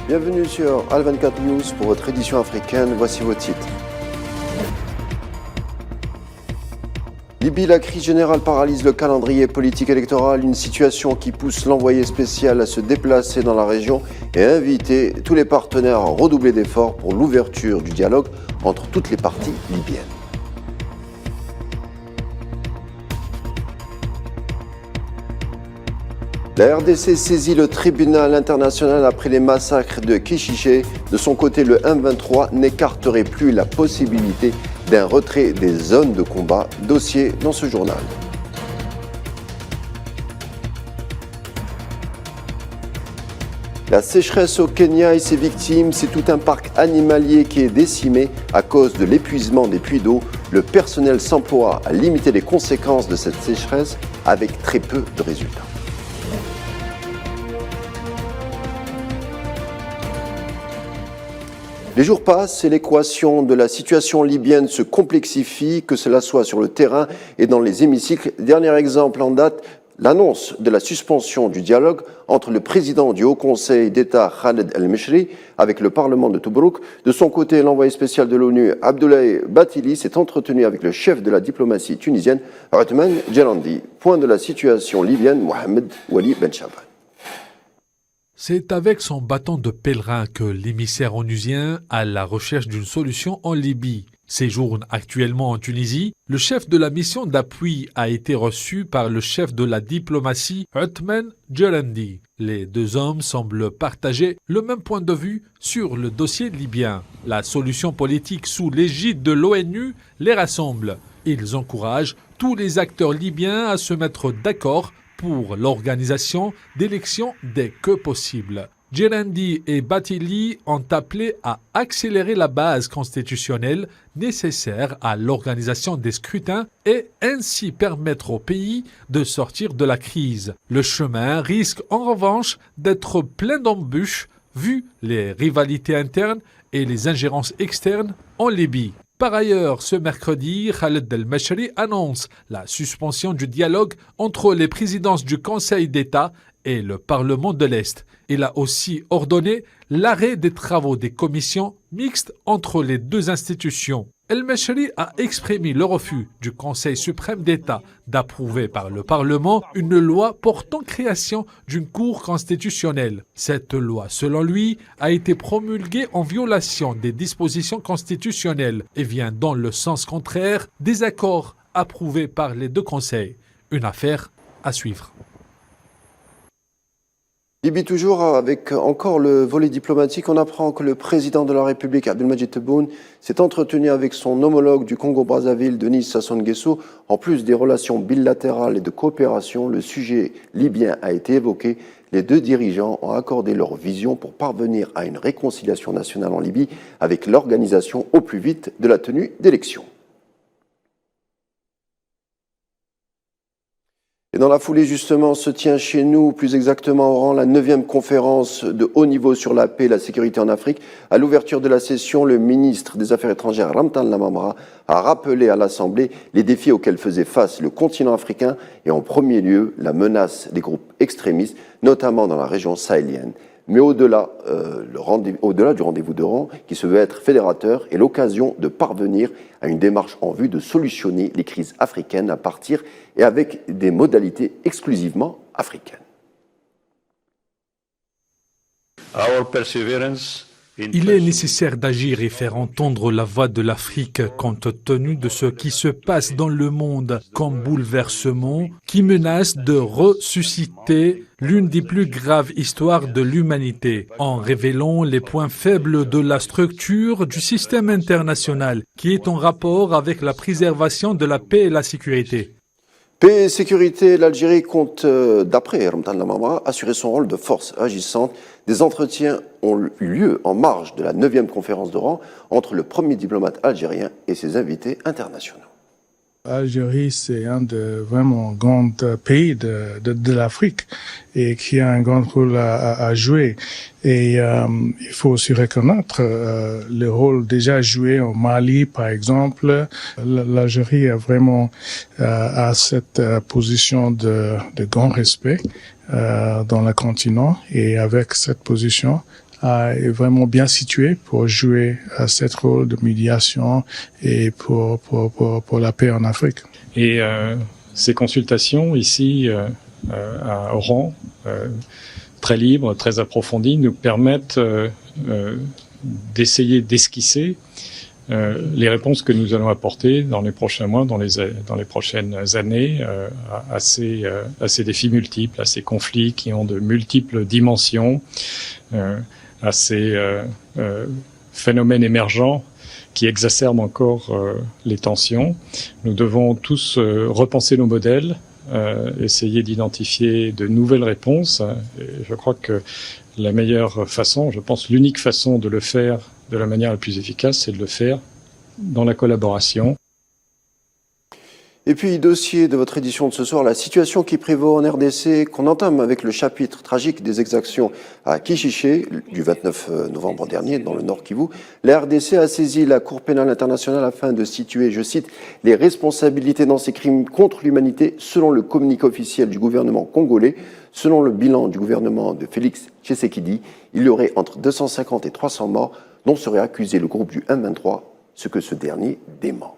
Bienvenue sur Al24 News pour votre édition africaine. Voici vos titres. Libye, la crise générale paralyse le calendrier politique électoral, une situation qui pousse l'envoyé spécial à se déplacer dans la région et à inviter tous les partenaires à redoubler d'efforts pour l'ouverture du dialogue entre toutes les parties libyennes. La RDC saisit le tribunal international après les massacres de Kishiché. De son côté, le M23 n'écarterait plus la possibilité d'un retrait des zones de combat. Dossier dans ce journal. La sécheresse au Kenya et ses victimes, c'est tout un parc animalier qui est décimé à cause de l'épuisement des puits d'eau. Le personnel s'emploie à limiter les conséquences de cette sécheresse avec très peu de résultats. Les jours passent et l'équation de la situation libyenne se complexifie, que cela soit sur le terrain et dans les hémicycles. Dernier exemple en date, l'annonce de la suspension du dialogue entre le président du Haut Conseil d'État Khaled El-Meshri avec le Parlement de Tobrouk. De son côté, l'envoyé spécial de l'ONU Abdoulaye Bathily s'est entretenu avec le chef de la diplomatie tunisienne Othman Djelandi. Point de la situation libyenne, Mohamed Wali Ben Chaban. C'est avec son bâton de pèlerin que l'émissaire onusien à la recherche d'une solution en Libye séjourne actuellement en Tunisie. Le chef de la mission d'appui a été reçu par le chef de la diplomatie, Othman Djelandi. Les deux hommes semblent partager le même point de vue sur le dossier libyen. La solution politique sous l'égide de l'ONU les rassemble. Ils encouragent tous les acteurs libyens à se mettre d'accord pour l'organisation d'élections dès que possible. Djelandi et Bathily ont appelé à accélérer la base constitutionnelle nécessaire à l'organisation des scrutins et ainsi permettre au pays de sortir de la crise. Le chemin risque en revanche d'être plein d'embûches vu les rivalités internes et les ingérences externes en Libye. Par ailleurs, ce mercredi, Khaled El-Meshri annonce la suspension du dialogue entre les présidences du Conseil d'État et le Parlement de l'Est. Il a aussi ordonné l'arrêt des travaux des commissions mixtes entre les deux institutions. El-Meshri a exprimé le refus du Conseil suprême d'État d'approuver par le Parlement une loi portant création d'une Cour constitutionnelle. Cette loi, selon lui, a été promulguée en violation des dispositions constitutionnelles et vient dans le sens contraire des accords approuvés par les deux conseils. Une affaire à suivre. Libye toujours avec encore le volet diplomatique. On apprend que le président de la République, Abdelmadjid Tebboune, s'est entretenu avec son homologue du Congo-Brazzaville, Denis Sassou Nguesso. En plus des relations bilatérales et de coopération, le sujet libyen a été évoqué. Les deux dirigeants ont accordé leur vision pour parvenir à une réconciliation nationale en Libye avec l'organisation au plus vite de la tenue d'élections. Et dans la foulée, justement, se tient chez nous, plus exactement au Oran, la 9e conférence de haut niveau sur la paix et la sécurité en Afrique. À l'ouverture de la session, le ministre des Affaires étrangères, Ramtan Lamamra, a rappelé à l'Assemblée les défis auxquels faisait face le continent africain et en premier lieu la menace des groupes extrémistes, notamment dans la région sahélienne. Mais au-delà du rendez-vous d'Oran, qui se veut être fédérateur, est l'occasion de parvenir à une démarche en vue de solutionner les crises africaines à partir et avec des modalités exclusivement africaines. Il est nécessaire d'agir et faire entendre la voix de l'Afrique compte tenu de ce qui se passe dans le monde comme bouleversement qui menace de ressusciter l'une des plus graves histoires de l'humanité en révélant les points faibles de la structure du système international qui est en rapport avec la préservation de la paix et la sécurité. Paix et sécurité, l'Algérie compte, d'après Ramtan Lamamra, assurer son rôle de force agissante. Des entretiens ont eu lieu en marge de la 9e conférence d'Oran entre le premier diplomate algérien et ses invités internationaux. L'Algérie, c'est un des vraiment grands pays de l'Afrique et qui a un grand rôle à jouer. Et il faut aussi reconnaître le rôle déjà joué au Mali, par exemple. L'Algérie a vraiment à cette position de grand respect dans le continent et avec cette position, est vraiment bien situé pour jouer cette rôle de médiation et pour la paix en Afrique. Et ces consultations ici à Oran, très libres, très approfondies, nous permettent d'essayer d'esquisser les réponses que nous allons apporter dans les prochains mois, dans les prochaines années, à ces défis multiples, à ces conflits qui ont de multiples dimensions, à ces phénomènes émergents qui exacerbent encore les tensions. Nous devons tous repenser nos modèles, essayer d'identifier de nouvelles réponses. Et je crois que la meilleure façon, je pense l'unique façon de le faire de la manière la plus efficace, c'est de le faire dans la collaboration. Et puis, dossier de votre édition de ce soir, la situation qui prévaut en RDC, qu'on entame avec le chapitre tragique des exactions à Kichiché, du 29 novembre dernier, dans le Nord Kivu. La RDC a saisi la Cour pénale internationale afin de situer, je cite, les responsabilités dans ces crimes contre l'humanité selon le communiqué officiel du gouvernement congolais. Selon le bilan du gouvernement de Félix Tshisekedi, il y aurait entre 250 et 300 morts dont serait accusé le groupe du M23, ce que ce dernier dément.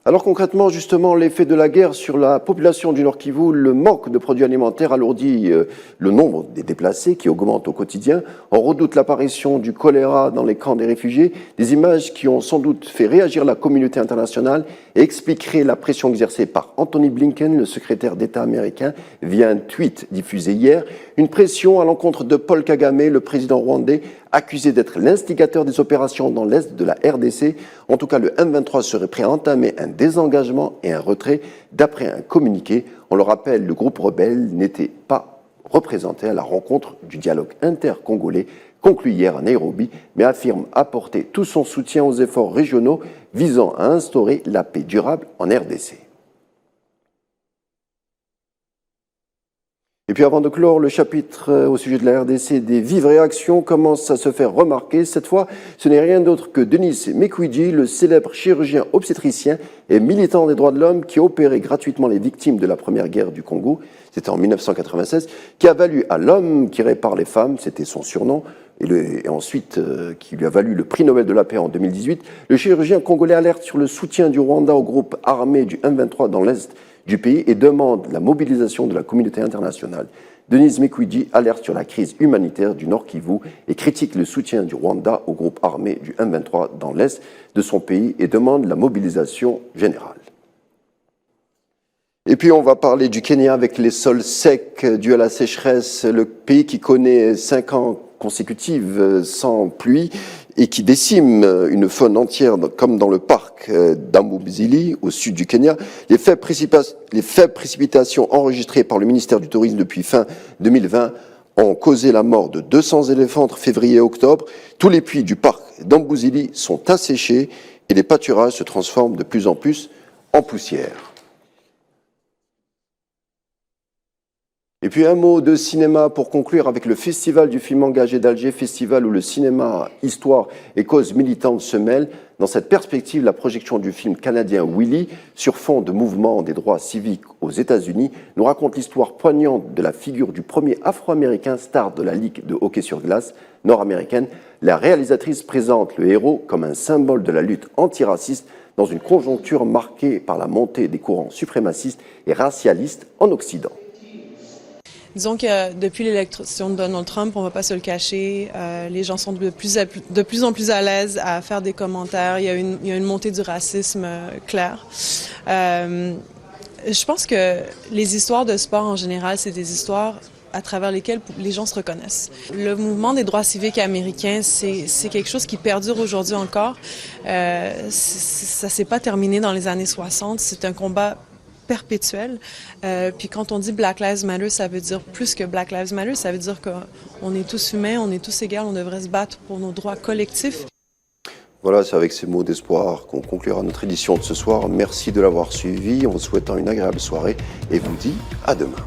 Alors concrètement, justement, l'effet de la guerre sur la population du Nord Kivu, le manque de produits alimentaires alourdit le nombre des déplacés qui augmente au quotidien. On redoute l'apparition du choléra dans les camps des réfugiés, des images qui ont sans doute fait réagir la communauté internationale et expliqueraient la pression exercée par Anthony Blinken, le secrétaire d'État américain, via un tweet diffusé hier. Une pression à l'encontre de Paul Kagame, le président rwandais, accusé d'être l'instigateur des opérations dans l'est de la RDC. En tout cas, le M23 serait prêt à entamer un désengagement et un retrait. D'après un communiqué, on le rappelle, le groupe rebelle n'était pas représenté à la rencontre du dialogue inter-congolais conclu hier à Nairobi, mais affirme apporter tout son soutien aux efforts régionaux visant à instaurer la paix durable en RDC. Et puis avant de clore le chapitre au sujet de la RDC, des vives réactions commencent à se faire remarquer. Cette fois, ce n'est rien d'autre que Denis Mukwege, le célèbre chirurgien obstétricien et militant des droits de l'homme qui a opéré gratuitement les victimes de la première guerre du Congo. C'était en 1996, qui a valu à l'homme qui répare les femmes, c'était son surnom, et ensuite qui lui a valu le prix Nobel de la paix en 2018. Le chirurgien congolais alerte sur le soutien du Rwanda au groupe armé du M23 dans l'Est du pays et demande la mobilisation de la communauté internationale. Denis Mukwege alerte sur la crise humanitaire du Nord Kivu et critique le soutien du Rwanda au groupe armé du M23 dans l'Est de son pays et demande la mobilisation générale. Et puis on va parler du Kenya avec les sols secs dus à la sécheresse, le pays qui connaît 5 ans consécutifs sans pluie et qui décime une faune entière comme dans le parc d'Amboseli au sud du Kenya. Les faibles précipitations enregistrées par le ministère du Tourisme depuis fin 2020 ont causé la mort de 200 éléphants entre février et octobre. Tous les puits du parc d'Amboseli sont asséchés et les pâturages se transforment de plus en plus en poussière. Et puis un mot de cinéma pour conclure avec le Festival du film engagé d'Alger, festival où le cinéma, histoire et cause militante se mêlent. Dans cette perspective, la projection du film canadien Willy, sur fond de mouvement des droits civiques aux États-Unis, nous raconte l'histoire poignante de la figure du premier Afro-Américain star de la Ligue de hockey sur glace nord-américaine. La réalisatrice présente le héros comme un symbole de la lutte antiraciste dans une conjoncture marquée par la montée des courants suprémacistes et racialistes en Occident. Disons que depuis l'élection de Donald Trump, on ne va pas se le cacher, les gens sont de plus en plus à l'aise à faire des commentaires. Il y a une montée du racisme claire. Je pense que les histoires de sport en général, c'est des histoires à travers lesquelles les gens se reconnaissent. Le mouvement des droits civiques américains, c'est quelque chose qui perdure aujourd'hui encore. Ça s'est pas terminé dans les années 60. C'est un combat perpétuel. Puis quand on dit Black Lives Matter, ça veut dire plus que Black Lives Matter, ça veut dire qu'on est tous humains, on est tous égaux, on devrait se battre pour nos droits collectifs. Voilà, c'est avec ces mots d'espoir qu'on conclura notre édition de ce soir. Merci de l'avoir suivi, en vous souhaitant une agréable soirée et vous dit à demain.